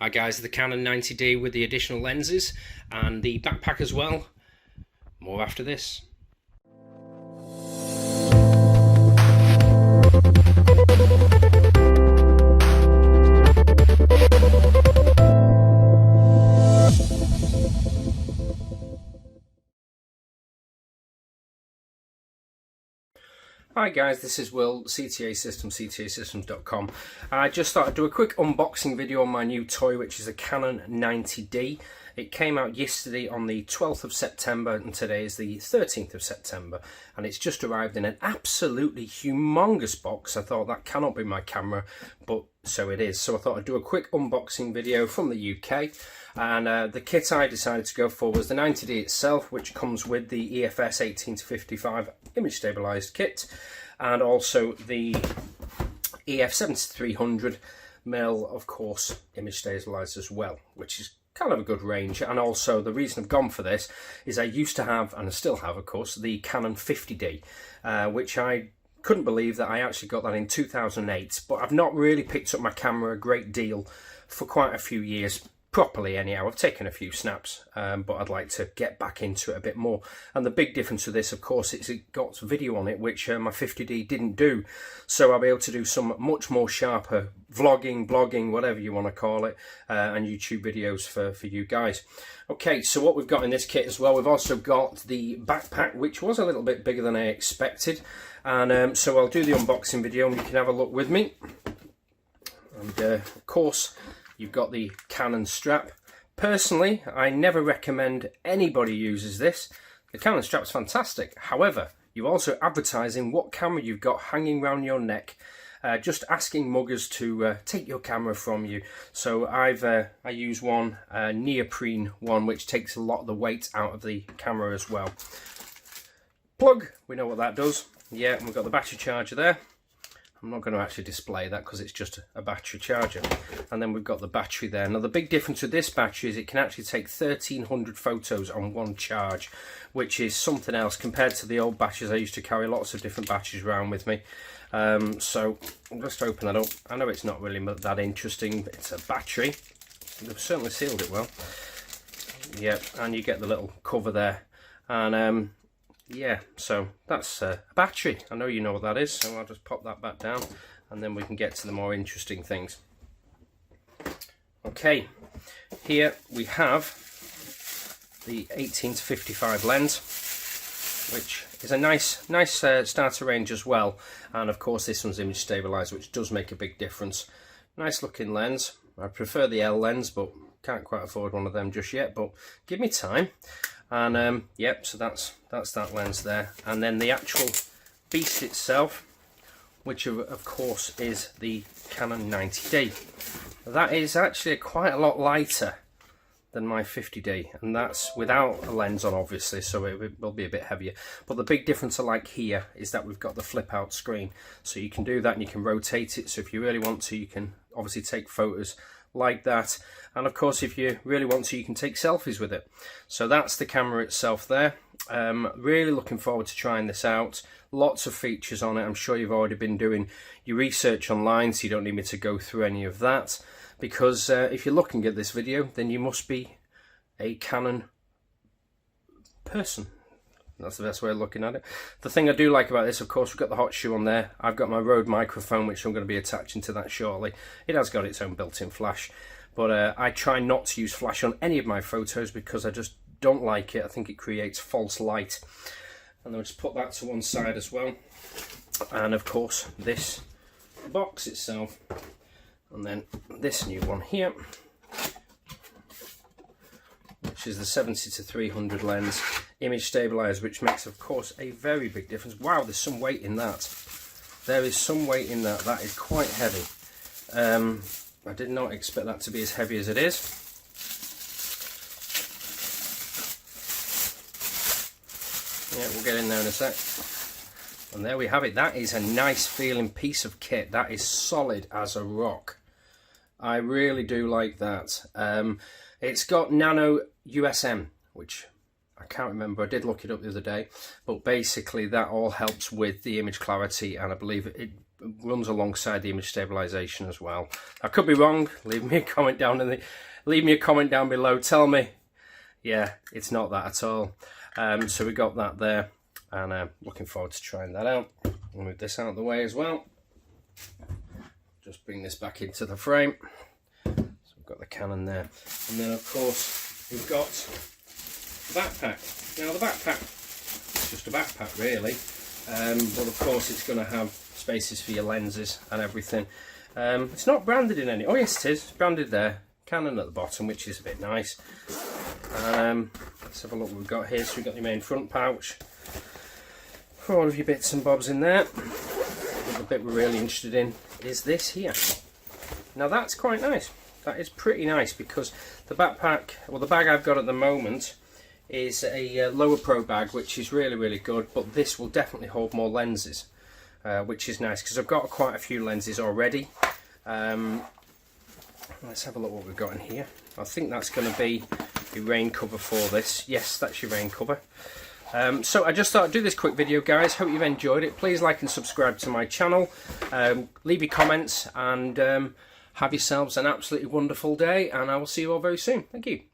Hi guys, the Canon 90D with the additional lenses and the backpack as well. More after this. Hi guys, this is Will, CTA Systems, ctasystems.com. I just thought I'd do a quick unboxing video on my new toy, which is a Canon 90D. It came out yesterday on the 12th of September and today is the 13th of September, and it's just arrived in an absolutely humongous box. I thought that cannot be my camera, but so it is. So I thought I'd do a quick unboxing video from the UK. And the kit I decided to go for was the 90D itself, which comes with the EFS 18-55 image stabilized kit, and also the EF 7300mm, of course, image stabilized as well, which is kind of a good range. And also the reason I've gone for this is I used to have, and I still have of course, the Canon 50D, which I couldn't believe that I actually got that in 2008, but I've not really picked up my camera a great deal for quite a few years. Properly anyhow. I've taken a few snaps, but I'd like to get back into it a bit more. And the big difference with this, of course, is it got video on it, which my 50D didn't do. So I'll be able to do some much more sharper vlogging, blogging, whatever you want to call it, and YouTube videos for you guys. Okay, so what we've got in this kit as well, we've also got the backpack, which was a little bit bigger than I expected. And so I'll do the unboxing video and you can have a look with me. And of course, you've got the Canon strap. Personally, I never recommend anybody uses this. The Canon strap's fantastic. However, you're also advertising what camera you've got hanging around your neck, just asking muggers to take your camera from you. So I use one, neoprene one, which takes a lot of the weight out of the camera as well. Plug, we know what that does. Yeah, and we've got the battery charger there. I'm not going to actually display that because it's just a battery charger. And then we've got the battery there. Now the big difference with this battery is it can actually take 1300 photos on one charge, which is something else compared to the old batteries. I used to carry lots of different batteries around with me. So I'll just open that up. I know it's not really that interesting, but it's a battery. They've certainly sealed it well. Yeah, and you get the little cover there. And yeah, so that's a battery. I know you know what that is, so I'll just pop that back down and then we can get to the more interesting things. Okay, here we have the 18-55 lens, which is a nice starter range as well. And of course this one's image stabilized, which does make a big difference. Nice looking lens. I prefer the L lens, but can't quite afford one of them just yet, but give me time. And yep, so that's that lens there. And then the actual beast itself, which of course is the Canon 90D. That is actually quite a lot lighter than my 50D, and that's without a lens on obviously, so it will be a bit heavier. But the big difference I like here is that we've got the flip out screen, so you can do that and you can rotate it. So if you really want to, you can obviously take photos like that, and of course if you really want to, you can take selfies with it. So that's the camera itself there. Really looking forward to trying this out. Lots of features on it. I'm sure you've already been doing your research online, so you don't need me to go through any of that, because if you're looking at this video, then you must be a Canon person. That's the best way of looking at it. The thing I do like about this, of course, we've got the hot shoe on there. I've got my Rode microphone, which I'm going to be attaching to that shortly. It has got its own built-in flash, but I try not to use flash on any of my photos because I just don't like it. I think it creates false light. And then we'll just put that to one side as well. And of course, this box itself. And then this new one here, which is the 70-300 lens, image stabilized, which makes of course a very big difference. Wow, there's some weight in that. There is some weight in that. That is quite heavy. I did not expect that to be as heavy as it is. Yeah, we'll get in there in a sec. And there we have it. That is a nice feeling piece of kit. That is solid as a rock. I really do like that. It's got Nano USM, which I can't remember. I did look it up the other day, but basically that all helps with the image clarity, and I believe it runs alongside the image stabilization as well. I could be wrong. Leave me a comment down below. Tell me, yeah, it's not that at all. So we got that there, and looking forward to trying that out. I'll move this out of the way as well. Just bring this back into the frame. So we've got the Canon there, and then of course we've got the backpack. Now the backpack, it's just a backpack really, but of course it's going to have spaces for your lenses and everything. It's not branded in any. Oh yes, it is. It's branded there. Canon at the bottom, which is a bit nice. Let's have a look what we've got here. So we've got your main front pouch for all of your bits and bobs in there. The bit we're really interested in is this here. Now that's quite nice. That is pretty nice, because the backpack, well, the bag I've got at the moment is a lower pro bag, which is really good, but this will definitely hold more lenses, which is nice because I've got quite a few lenses already. Let's have a look what we've got in here. I think that's going to be the rain cover for this. Yes, that's your rain cover. So I just thought I'd do this quick video, guys. Hope you've enjoyed it. Please like and subscribe to my channel. Leave your comments, and have yourselves an absolutely wonderful day, and I will see you all very soon. Thank you.